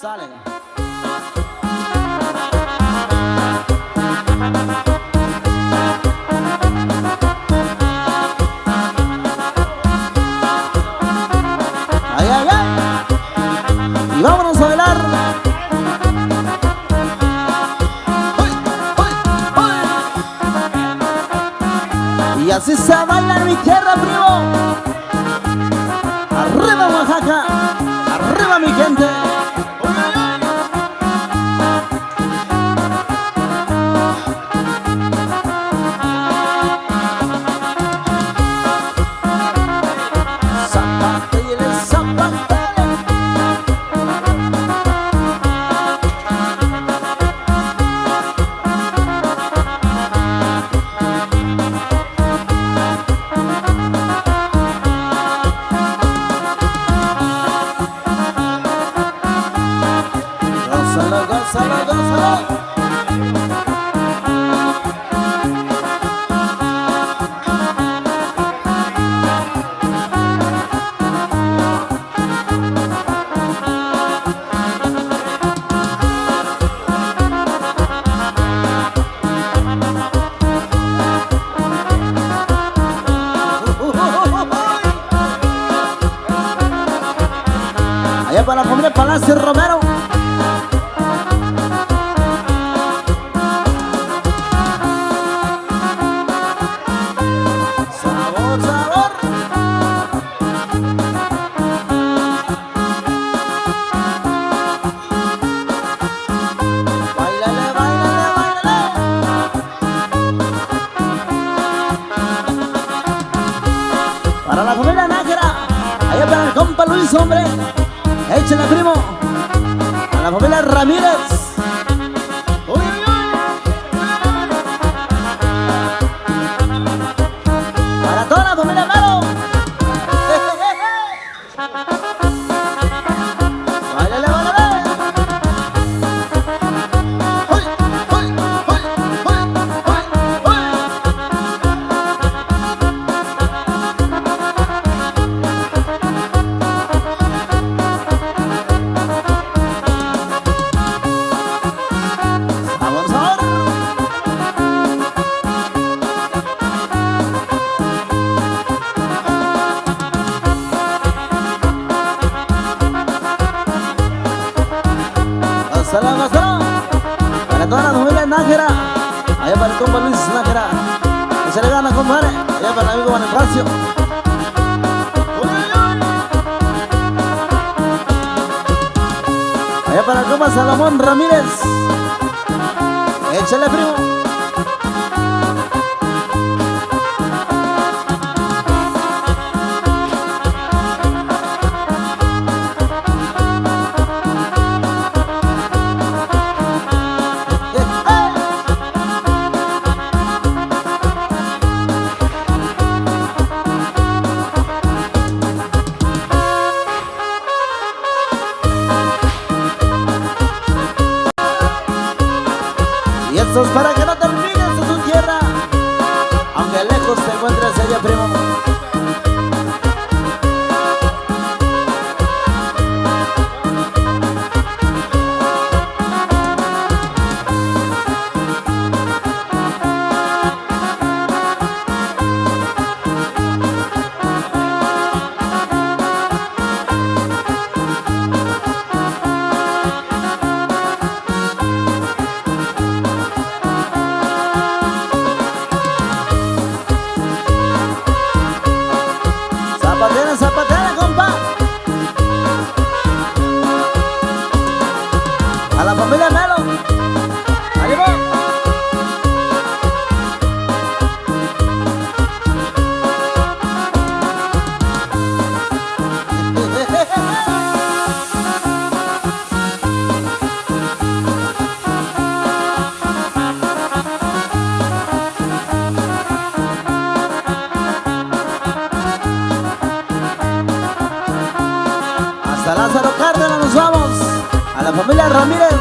Sale. Ay, ay, ay. Y vámonos a bailar. Y así se baila en mi tierra, primo. Arriba Oaxaca, arriba mi gente. Zapatele, zapatele. Gózalo, gózalo, gózalo. Allá para la familia Palacio Romero. Sabor, sabor. Báilale, báilale, báilale. Para la familia Nájera, allá para el compa Luis, hombre. Échale, primo. A la familia Ramírez. Uy, uy, uy. Para toda la familia Melo. Báilale, báilale. Uy, uy, uy, uy, uy, uy. Vamos a ver. Gózalo, gózalo. Para toda la familia Nájera, allá para el compa Luis Nájera. Que se le gana, compadre. Allá para el amigo Bonifacio. Uy, uy, uy. Allá para el compa Salomón Ramírez. Échale, primo. Y esto es para que no te olvides de tu tierra, aunque lejos te encuentres ella, primo. Zapatera, zapatera, compa. A la familia Melo. Ahí va. Hasta Lázaro Cárdenas nos vamos. A la familia Ramírez.